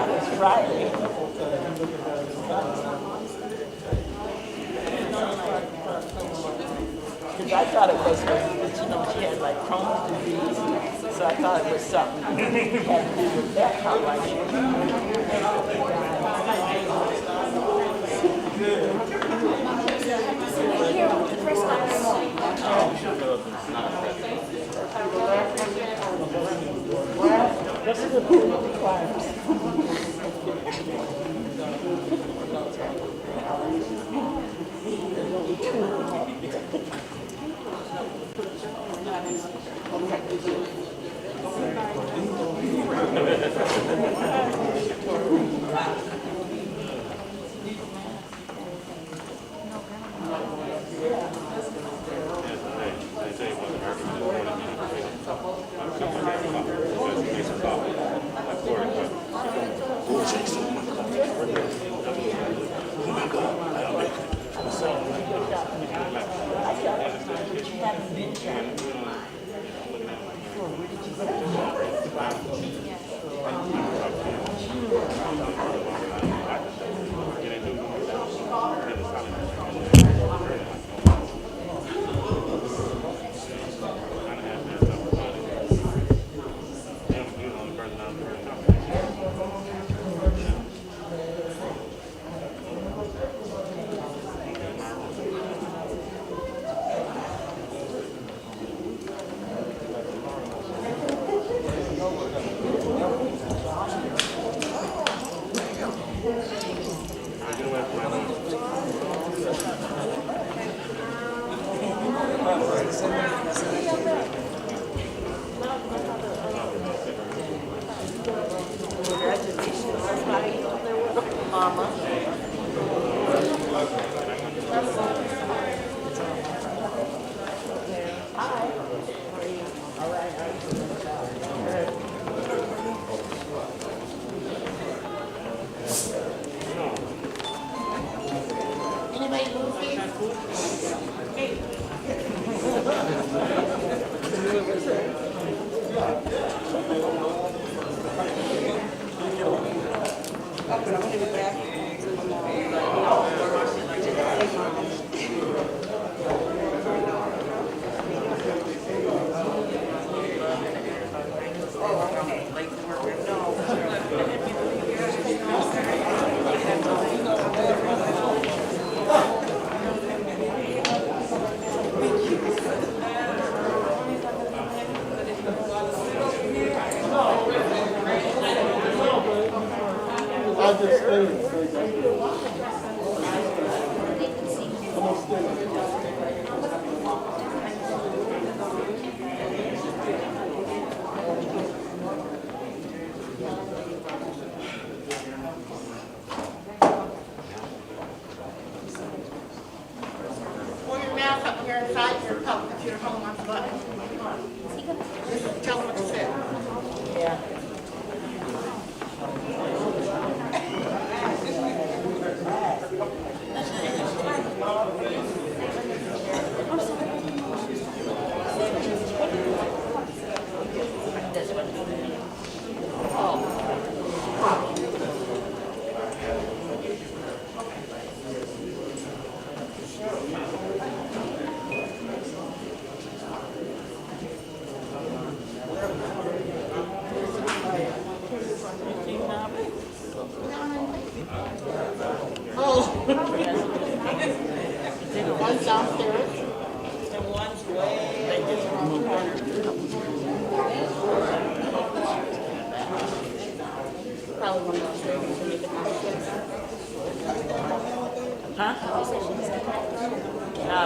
It's Friday. Because I thought it was, she had like Crohn's disease, so I thought it was something that had to do with that, how like she This is a pool of requires.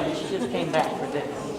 but she just came back for this.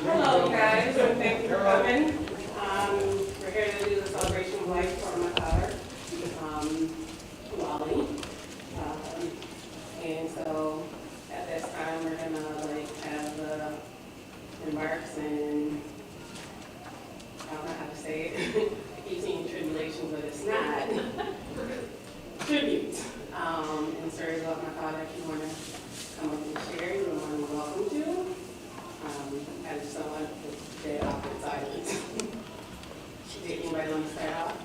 Hello, guys, and thank you for coming. We're here to do the celebration of life for my daughter, Wally. And so at this time, we're gonna have the remarks and I don't know how to say it. I keep saying tribulation, but it's not. Tribute. And stories about my father. If you want to come up and share, you're more than welcome to. I just don't want to get awkward silence. Did anybody want to start off?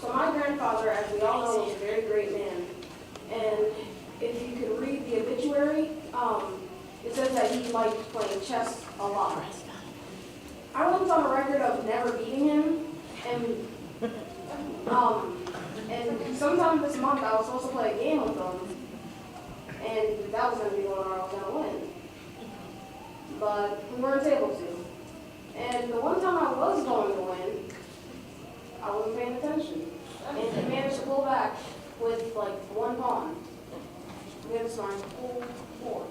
So my grandfather, as we all know, was a very great man. And if you could read the obituary, it says that he liked playing chess a lot. I was on a record of never beating him, and sometime this month I was supposed to play a game with him, and that was going to be the one where I was going to win. But we weren't able to. And the one time I was going to win, I wasn't paying attention. And he managed to pull back with like one pawn. We had to sign full four.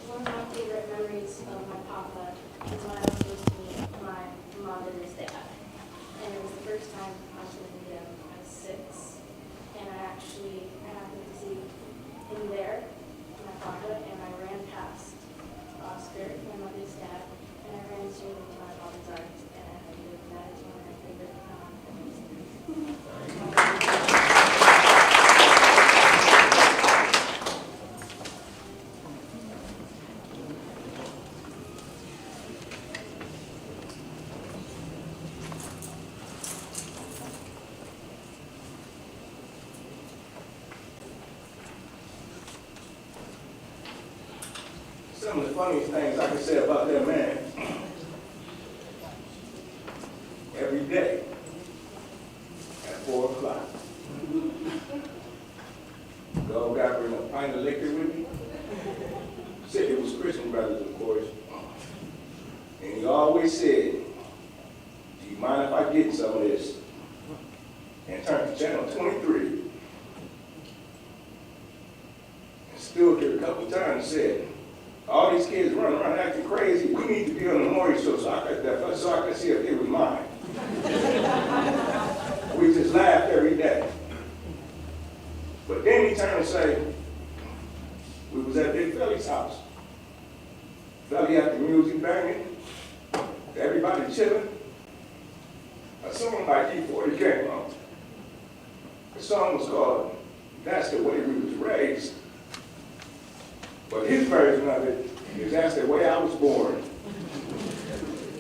One of my favorite memories of my papa is when I was supposed to meet my mother's dad. And it was the first time I was going to meet him. I was 6. And I happened to see him there, my papa, and I ran past Oscar, my mother's dad, and I ran straight into my father's arms, and I hugged him. That is one of my favorite memories. Some of the funniest things I can say about that man, every day at 4 o'clock, dog got bring a pint of liquor with me. Said it was Christian Brothers, of course. And he always said, do you mind if I get some of this? And turned to channel 23. And stood there a couple times and said, all these kids running around acting crazy. We need to be on the Maury show so I could see if it was mine. We just laughed every day. But then he turned and said, we was at Big Felly's house. Felly had the music banging, everybody chilling. A song by E40 came on. The song was called That's the Way We Was Raised. But his version of it is That's the Way I Was Born.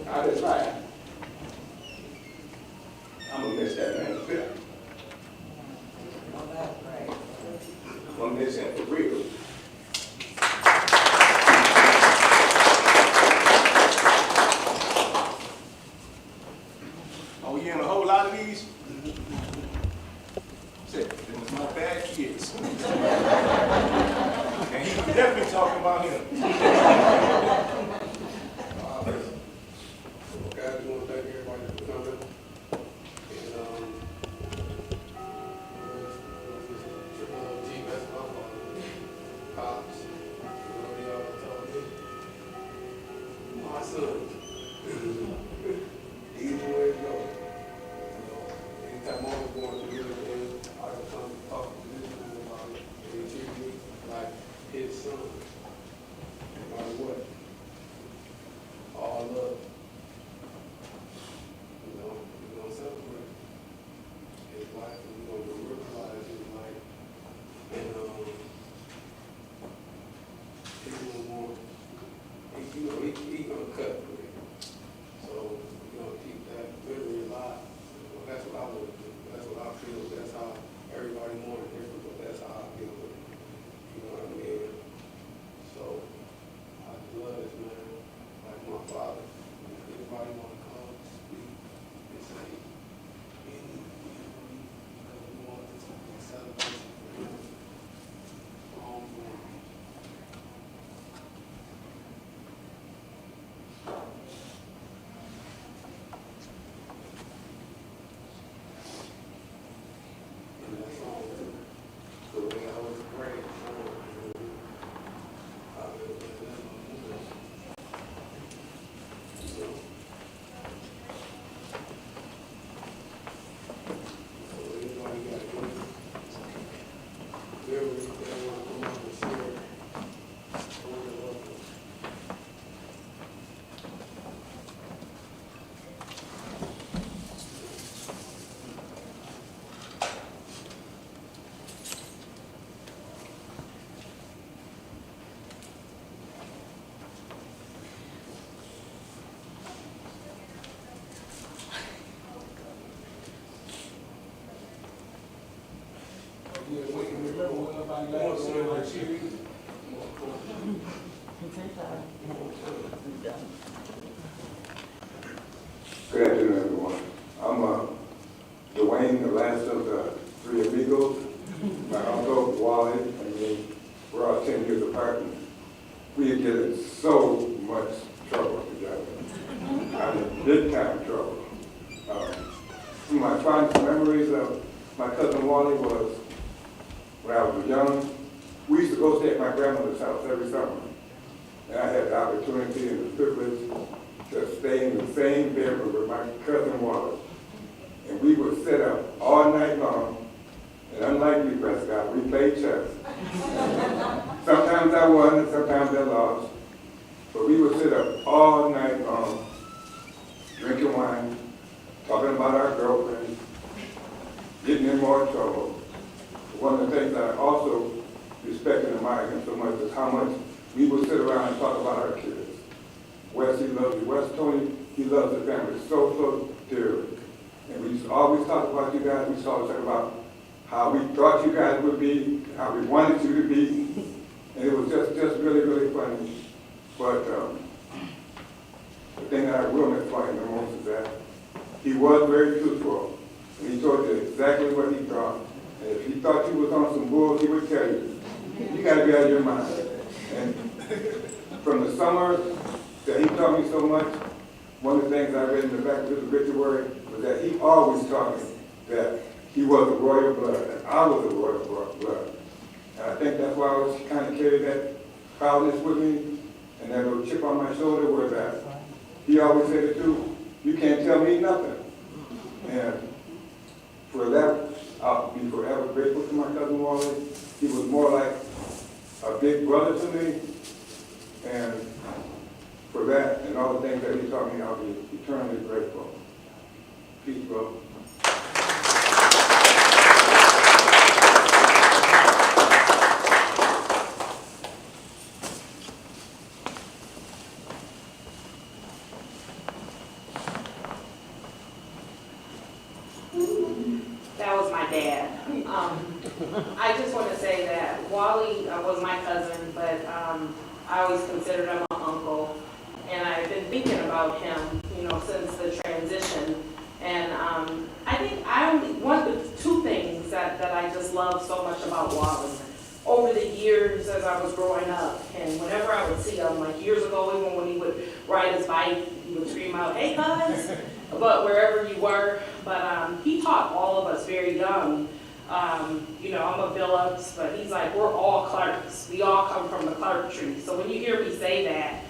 I just laughed. I'm gonna miss that man a bit. I'm gonna miss him for real. Oh, you in a whole lot of these? Said, them was my bad kids. And he was definitely talking about him. Guys, I want to thank everybody for coming. And G basketball, Pops, whatever y'all told me. My son. Easy way to go. Anytime I was going through anything, I would come talk to this dude about it. And he treated me like his son. No matter what. All love. We're gonna celebrate his life, and we're gonna realize his life. And he gonna want, he gonna big time trouble. Some of my fondest memories of my cousin Wally was when I was young. We used to go stay at my grandmother's house every summer. And I had the opportunity and the privilege to stay in the same bedroom with my cousin Wally. And we would sit up all night long. And unlike you, Prescott, we played chess. Sometimes I won and sometimes I lost. But we would sit up all night long, drinking wine, talking about our girlfriends, getting in more trouble. One of the things I also respect and admire him so much is how much we would sit around and talk about our kids. Wes, he loves you. Wes, Tony, he loves the family so dearly. And we used to always talk about you guys. We used to always talk about how we thought you guys would be, how we wanted you to be. And it was just really funny. But the thing that I will miss about him the most is that he was very truthful. And he told you exactly what he thought. And if he thought you was on some bull, he would tell you. You got to be out of your mind. And from the summer that he taught me so much, one of the things I read in the back of his obituary was that he always taught me that he was a royal blood, and I was a royal blood. And I think that's why I was kind of carried that proudness with me and that little chip on my shoulder where that he always said it too, you can't tell me nothing. And for that, I'll be forever grateful to my cousin Wally. He was more like a big brother to me. And for that and all the things that he taught me, I'll be eternally grateful. Peace, bro. That was my dad. I just want to say that Wally was my cousin, but I always considered him an uncle. And I've been thinking about him, since the transition. And I think one of the two things that I just love so much about Wally over the years as I was growing up, and whenever I would see him, like years ago, even when he would ride his bike, he would scream out, "Hey, cuz!" But wherever you were, he taught all of us very young. I'm a Phillips, but he's like, we're all Clarks. We all come from the Clark tree. So when you hear me say that,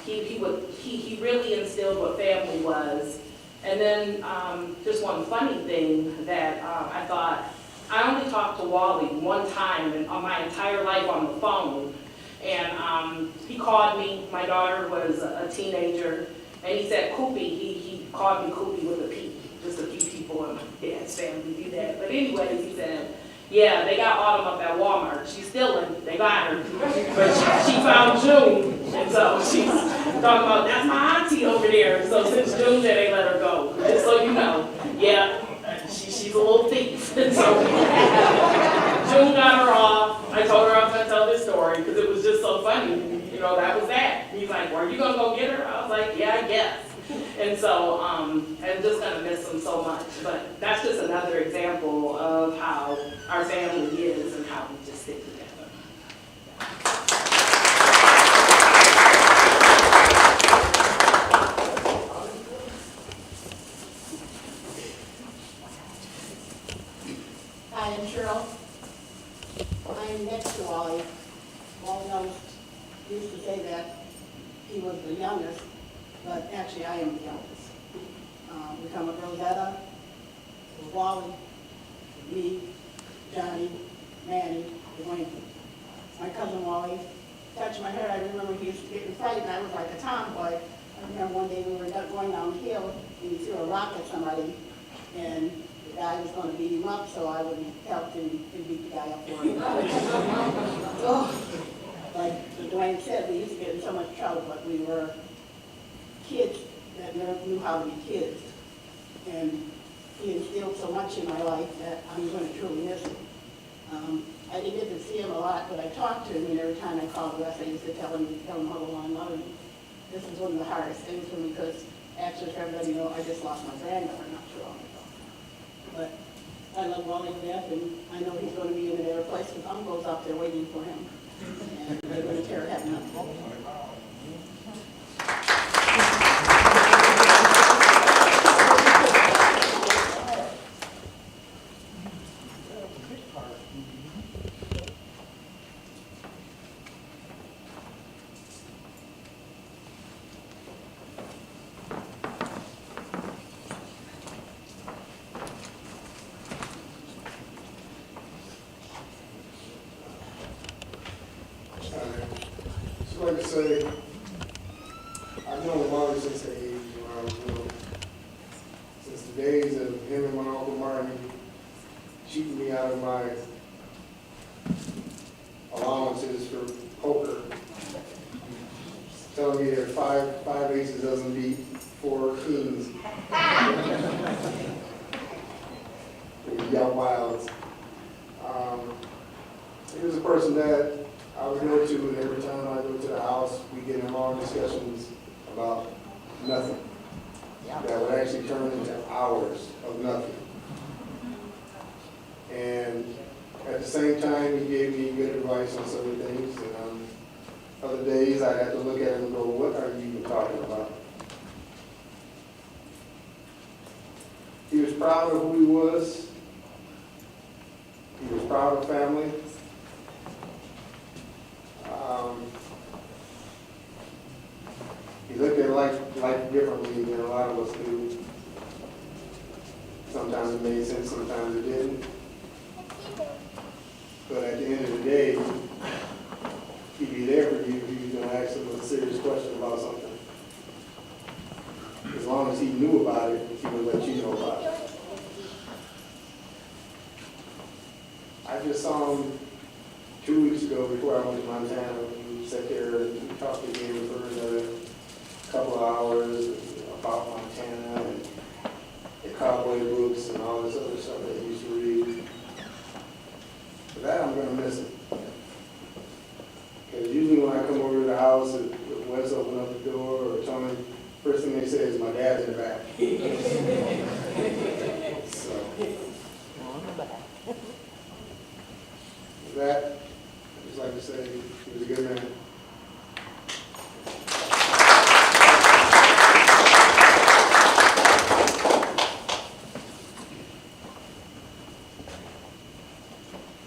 he really instilled what family was. And then just one funny thing that I thought, I only talked to Wally one time in my entire life on the phone. And he called me, my daughter was a teenager, and he said Koopy. He called me Koopy with a P. Just a few people in my dad's family do that. But anyways, he said, yeah, they got Autumn up at Walmart. She's still in, they got her. But she found June. And so she's talking about, that's my auntie over there. So since June there, they let her go. Just so you know, yeah, she's a little thief. And so June got her off. I told her I was going to tell this story because it was just so funny. That was that. He's like, well, are you going to go get her? I was like, yeah, I guess. And so I'm just going to miss him so much. But that's just another example of how our family is and how we just stick together. Hi, I'm Cheryl. I'm next to Wally. Wally used to say that he was the youngest, but actually I am the youngest. We come with Rosetta, with Wally, with me, Johnny, Manny, Dwayne. My cousin Wally touched my hair. I remember he used to get me fighting. I was like a tomboy. I remember one day we were going down the hill and he threw a rock at somebody and the guy was going to beat him up, so I would help him and beat the guy up for him. Like Dwayne said, we used to get in so much trouble, but we were kids that never knew how to be kids. And he instilled so much in my life that I'm going to truly miss him. I didn't get to see him a lot, but I talked to him, and every time I called Wes, I used to tell him how long I love him. This is one of the hardest things for me because, actually, for everybody know, I just lost my granddaughter not too long ago. But I love Wally to death, and I know he's going to be in a better place because Uncle's out there waiting for him. And they're going to tear heaven up. say, I've known Wally since the age when I was little. Since the days of him and my Uncle Martin cheating me out of my allowances for poker. Telling me that five aces doesn't beat 4 kings. Young Wilds. He was a person that I would go to, and every time I go to the house, we get in long discussions about nothing. That would actually turn into hours of nothing. And at the same time, he gave me good advice on certain things. And other days, I'd have to look at him and go, what are you even talking about? He was proud of who he was. He was proud of family. He looked at life differently than a lot of us do. Sometimes it made sense, sometimes it didn't. But at the end of the day, he'd be there for you if you was going to ask him a serious question about something. As long as he knew about it, he would let you know about it. I just saw him 2 weeks ago before I went to Montana. We sat there and we talked again for another couple of hours about Montana and the cowboy books and all this other stuff that he used to read. For that, I'm going to miss him. Because usually when I come over to the house, Wes open up the door or Tony, first thing they say is, my dad's in the back. So, with that, I'd just like to say he was a good man.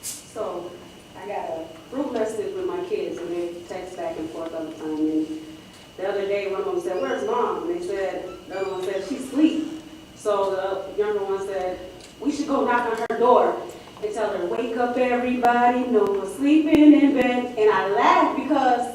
So I got a group message with my kids, and they text back and forth all the time. And the other day, one of them said, "Where's Mom?" And they said, the other one said, "She's asleep." So the younger one said, "We should go knock on her door and tell her, wake up everybody, no more sleeping in bed." And I laughed because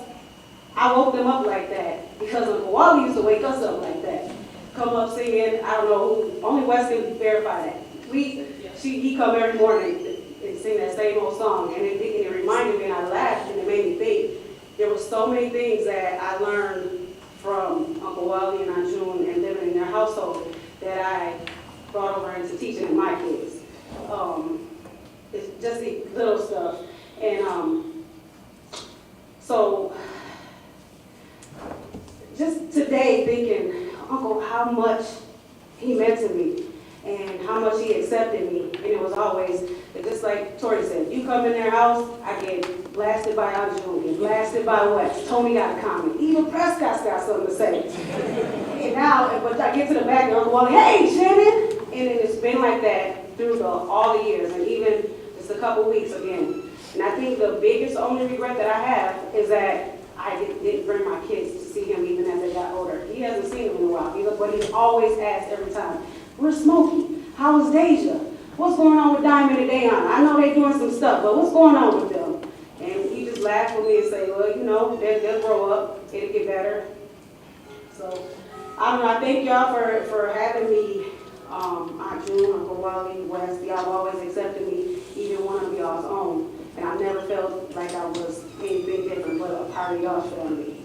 I woke them up like that. Because Uncle Wally used to wake us up like that. Come up singing, I don't know who, only Wes can verify that. He come every morning and sing that same old song. And it reminded me, and I laughed, and it made me think. There were so many things that I learned from Uncle Wally and Aunt June and living in their household that I brought over into teaching in my kids. It's just the little stuff. And so just today thinking, Uncle, how much he meant to me and how much he accepted me. And it was always, just like Tori said, you come in their house, I get blasted by Aunt June, get blasted by Wes. Tony got a comment. Even Prescott's got something to say. And now, but I get to the back and Uncle Wally, "Hey, Shannon!" And it's been like that through all the years, and even just a couple weeks again. And I think the biggest only regret that I have is that I didn't bring my kids to see him even as they got older. He hasn't seen them in a while, but he's always asked every time, "Where's Smokey? How's Deja? What's going on with Diamond and Dayon? I know they're doing some stuff, but what's going on with them?" And he just laughed with me and say, "Well, you know, they'll grow up. It'll get better." So, I don't know. I thank y'all for having me. Aunt June, Uncle Wally, Wes, y'all always accepted me, even one of y'all's own. And I never felt like I was anything different but a part of y'all's family.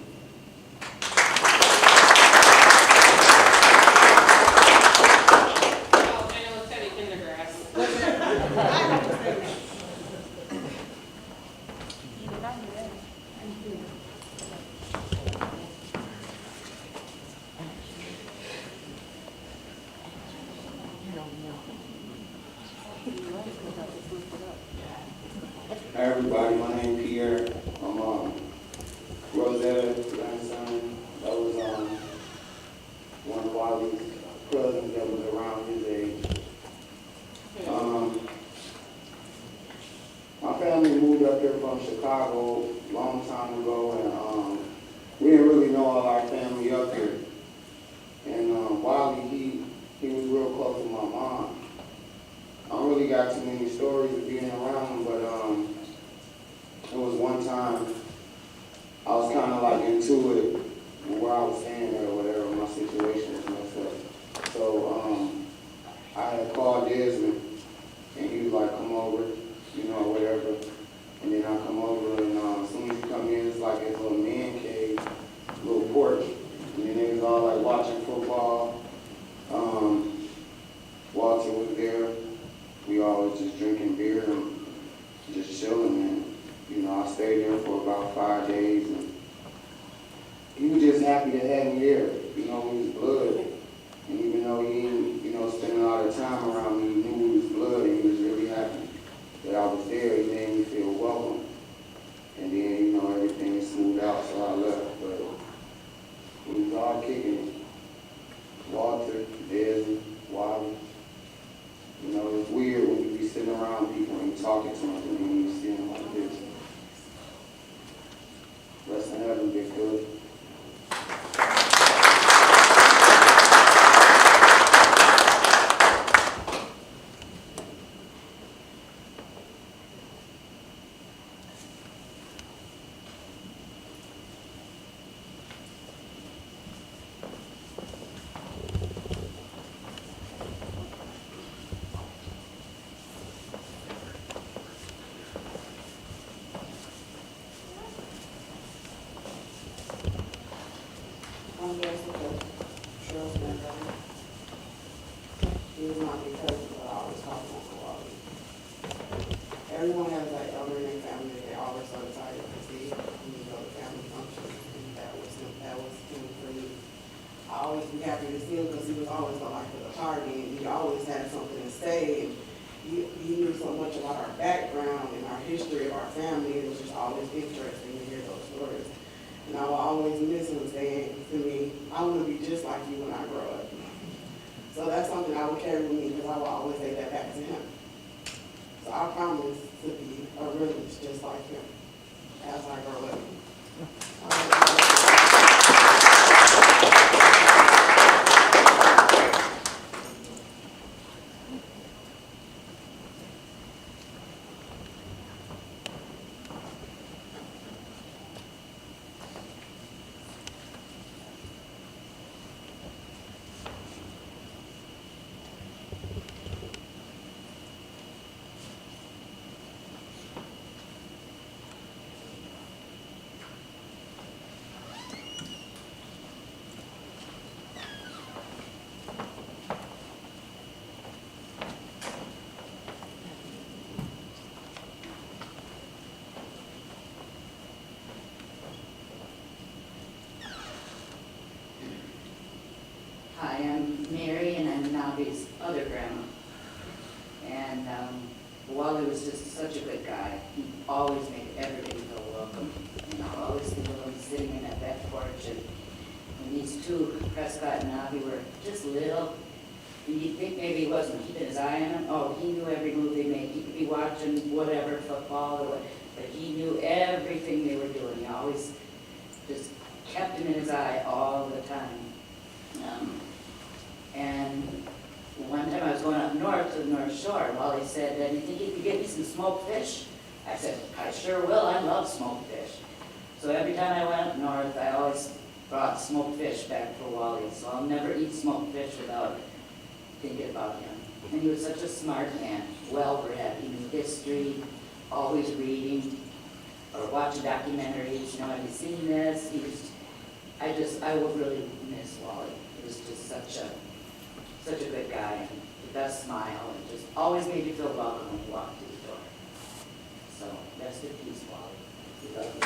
Hi everybody, my name is Pierre. I'm Rosetta's grandson. That was one of Wally's cousins that was around his age. My family moved up here from Chicago a long time ago, and we didn't really know all our family up here. And Wally, he was real close to my mom. I don't really got too many stories of being around him, but it was one time I was kind of like in watching football. Walter was there. We all was just drinking beer and just chilling. And, you know, I stayed there for about 5 days. And he was just happy to have me there, you know, with his blood. And even though he didn't, you know, spend a lot of time around me, he knew it was blood, and he was really happy that I was there. He made me feel welcome. And then, you know, everything smoothed out, so I left. But we was all kicking it. Walter, Desi, Wally. You know, it's weird when you be sitting around people and you talking to them, and then you see them like this. Rest in heaven, Big Philly. I'm Jessica, Cheryl's granddaughter. He was not because but I always call him Uncle Wally. Everyone has that elder in their family that they always so excited to see when you go to family functions, and that was him for me. I always be happy to see him because he was always the life of the party, and he always had something to say, and he knew so much about our background and our history of our family. It was just always interesting to hear those stories. And I will always miss him saying to me, I want to be just like you when I grow up. So that's something I will carry with me because I will always say that back to him. So I promise to be a realist just like him as I grow up. Hi, I'm Mary, and I'm Navi's other grandma. And Wally was just such a good guy. He always made everybody feel welcome. You know, I always think of him sitting in that back porch, and when these two, Prescott and Navi, were just little, and you'd think maybe he wasn't keeping his eye on them. Oh, he knew every move they made. He could be watching whatever, football or what, but he knew everything they were doing. He always just kept him in his eye all the time. And one time I was going up north to the North Shore, and Wally said, "Do you think you could get me some smoked fish?" I said, "I sure will. I love smoked fish." So every time I went up north, I always brought smoked fish back for Wally. So I'll never eat smoked fish without thinking about him. And he was such a smart man, well-read. He knew history, always reading or watching documentaries. You know, have you seen this? I would really miss Wally. He was just such a good guy, the best smile, and just always made you feel welcome when you walked through the door. So, rest in peace, Wally. We love you.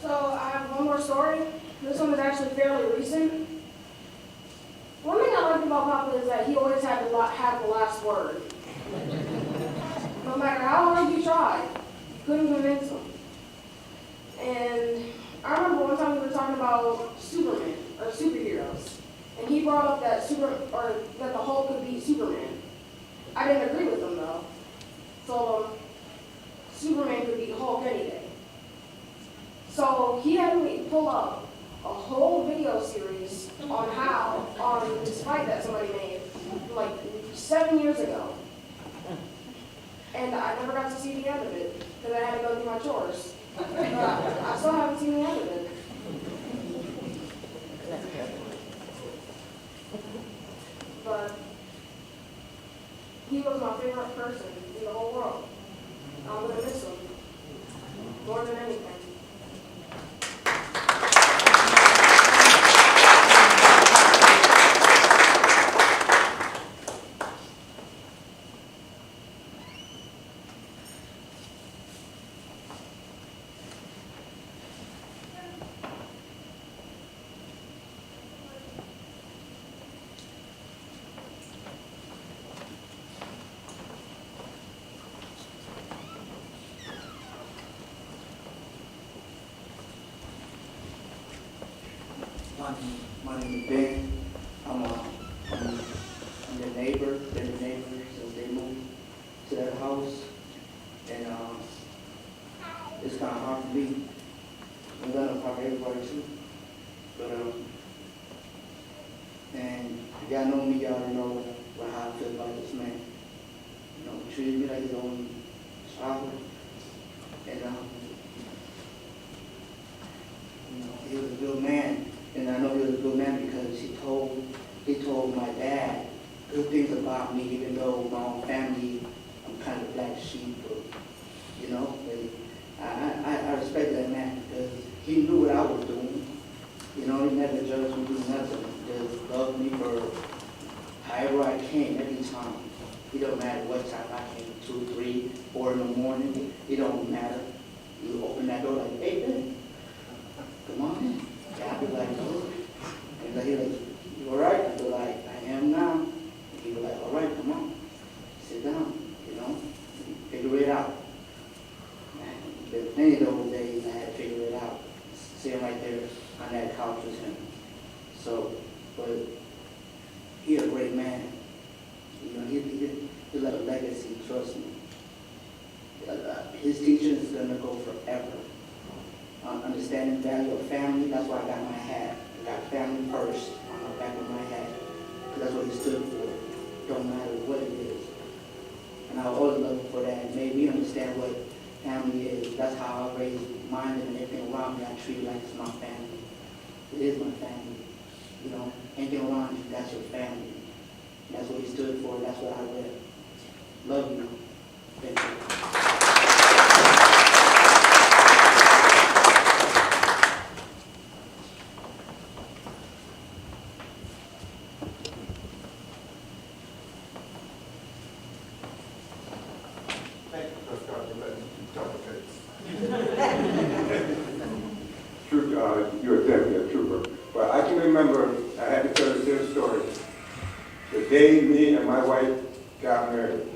So I have one more story. This one is actually fairly recent. One thing I liked about Papa is that he always had the last word. No matter how hard you tried, you couldn't convince him. And I remember one time we were talking about Superman or superheroes, and he brought up that that the Hulk could be Superman. I didn't agree with him though. So Superman could be Hulk any day. So he had me pull up a whole video series on this fight that somebody made like 7 years ago. And I never got to see the end of it. because I had to go do my chores. But I still haven't seen the end of it. But he was my favorite person in the whole world. I'm gonna miss him more than anything. My name is Ben. I'm the neighbor. Been the neighbor since they moved to that house, and it's kind of hard for me. I'm gonna probably everybody too, but and if y'all know me, y'all already know how I feel about this man. You know, he treated me like his own child, and you know, he was a good man. And I know he was a good man because he told my dad good things about me, even though my own family, I'm kind of black sheep, you know. But I respect that man because he knew what I was doing. You know, he never judged me, do nothing. Just loved me for however I came every time. It don't matter what time I came, 2, 3, 4 in the morning. It don't matter. You open that door like, hey, Ben, come on in. I'd be like, oh. And he'd be like, you all right? I'd be like, I am now. And he'd be like, all right, come on. Sit down, you know. Figure it out. And there were plenty of those days I had to figure it out. Sitting right there on that couch with him. So, but he's a great man. You know, he left a legacy, trust me. His teaching is going to go forever. Understanding the value of family, that's why I got my hat. I got family first on the back of my hat. That's what he stood for. Don't matter what it is. And I always love him for that. And made me understand what family is. That's how I raised mine and everything around me. I treat it like it's my family. It is my family. You know, anything around you, that's your family. And that's what he stood for. That's what I read. Love you. Thank you. You're definitely a trooper. But I can remember, I had to tell this story. The day me and my wife got married,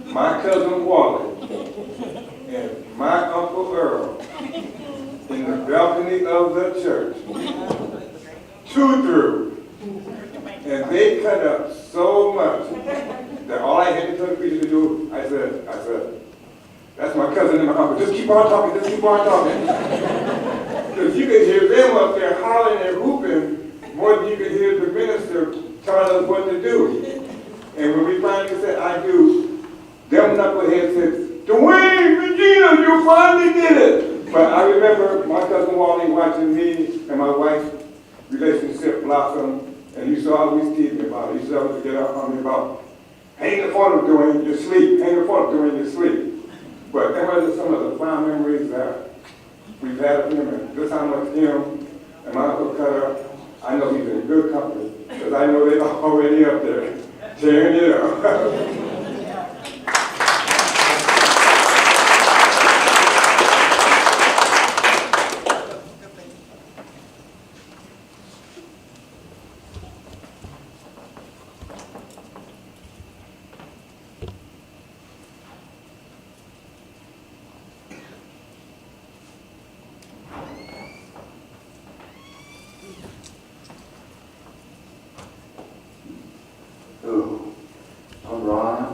my cousin Wally and my Uncle Earl in the balcony of the church chewed through. And they cut up so much that all I had to tell the preacher to do, I said, that's my cousin and my uncle. Just keep on talking, just keep on talking. Because you could hear them up there hollering and whooping more than you could hear the minister telling us what to do. And when we finally said, I do, them knuckleheads said, Dwayne, Regina, you finally did it. But I remember my cousin Wally watching me and my wife's relationship blossom, and he used to always tease me about it. He used to always get up on me about, hang the phone up during your sleep, hang the phone up during your sleep. But them are some of the fond memories that we've had of him, and just how much him and my Uncle Cutter, I know he's in good company, because I know they're already up there tearing it up. I'm Ron.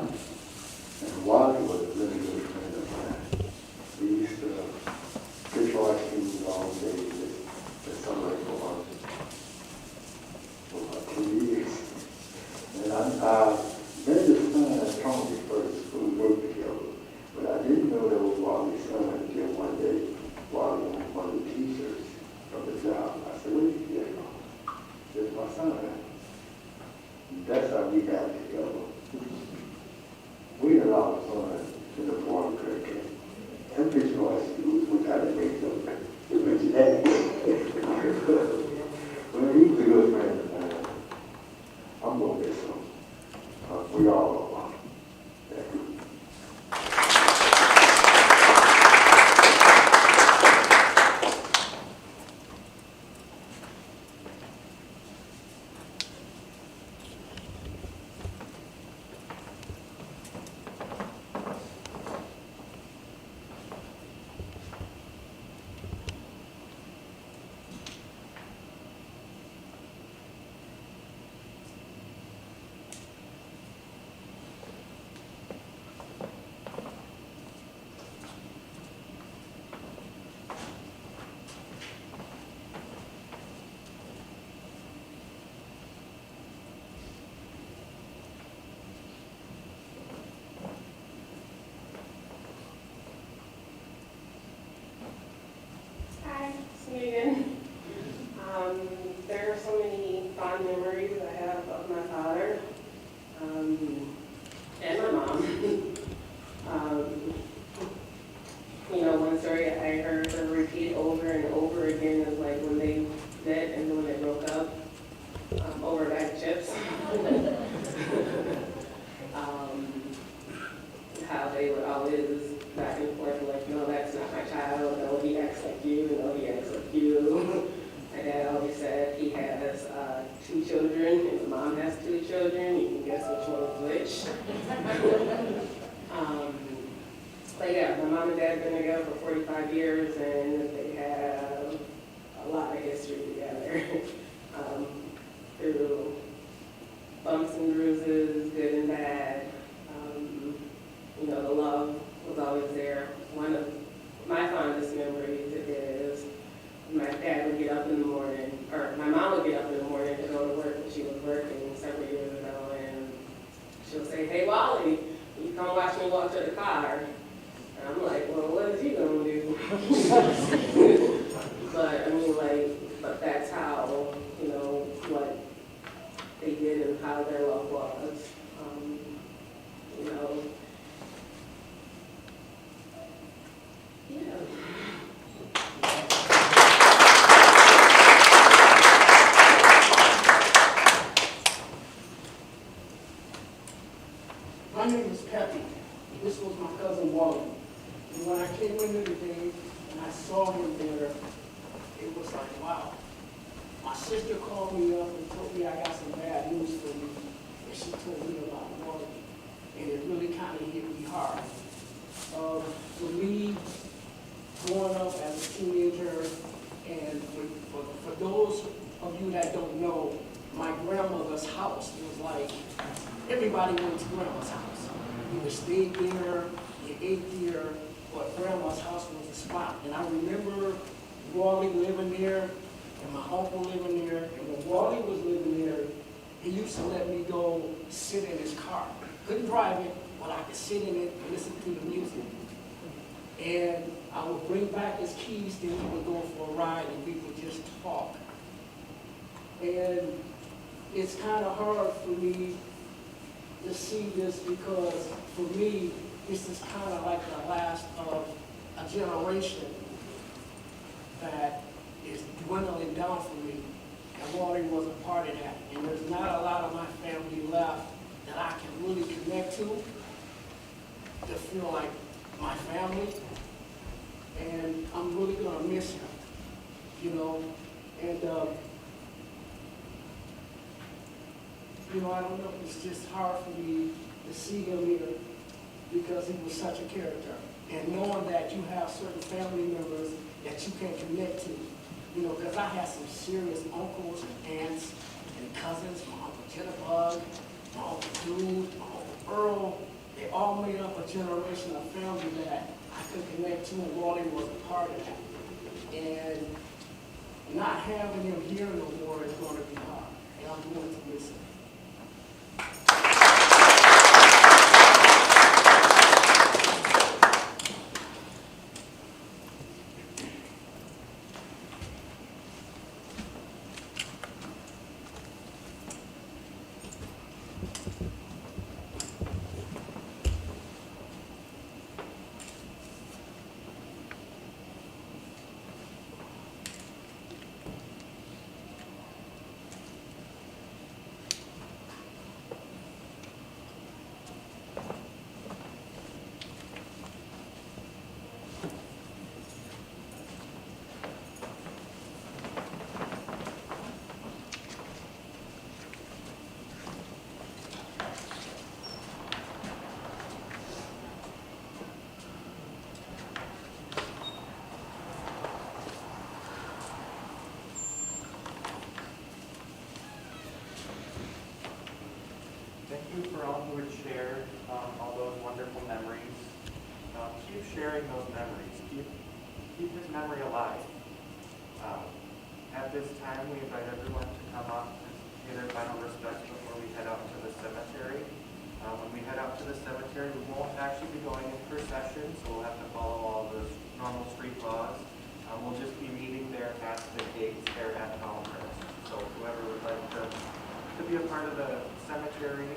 me again. There are so many fond memories I have of my father and my mom. You know, one story I heard her repeat over and over again is like when they met and then when they broke up over a bag of chips. How they would always back and forth like, no, that's not my child. No, he acts like you. No, he acts like you. My dad always said he has 2 children and my mom has 2 children. You can guess which one is which. But yeah, my mom and dad have been together for 45 years and they have a lot of history together. Through bumps and bruises, good and bad. You know, the love was always there. One of my fondest memories is my dad would get up in the morning, or my mom would get up in the morning to go to work when she was working several years ago, and she'll say, "Hey, Wally, you come watch me walk to the car." And I'm like, well, what is he gonna do? But I mean, like, but that's how, you know, what they did and how their love was. You know, yeah. My name is Peppy. This was my cousin Wally. And when I came in today and I saw him there, it was like, wow. My sister called me up and told me I got some bad news for me. And she told me about Wally. And it really kind of hit me hard. For me, growing up as a teenager, and for those of you that don't know, my grandmother's house was like, everybody went to grandma's house. You stayed there, you ate there, but grandma's house was a spot. And I remember Wally living there, and my uncle living there, and when Wally was living there, he used to let me go sit in his car. Couldn't drive it, but I could sit in it and listen to the music. And I would bring back his keys, then we would go for a ride and we would just talk. And it's kind of hard for me to see this because for me, this is kind of like the last of a generation that is dwindling down for me. And Wally was a part of that. And there's not a lot of my family left that I can really connect to feel like my family. And I'm really gonna miss him, you know. And you know, I don't know, it's just hard for me to see him here because he was such a character. And knowing that you have certain family members that you can connect to, you know, because I had some serious uncles and aunts and cousins, my Uncle Jitterbug, my Uncle Dude, my Uncle Earl. They all made up a generation of family that I could connect to, and Wally was a part of that. And not having him here no more is going to be hard, and I'm going to miss him. Thank you for all who had shared all those wonderful memories. Keep sharing those memories. Keep his memory alive. At this time, we invite everyone to come up and pay their final respects before we head out to the cemetery. When we head out to the cemetery, we won't actually be going in procession, so we'll have to follow all those normal street laws. We'll just be meeting there at part of the cemetery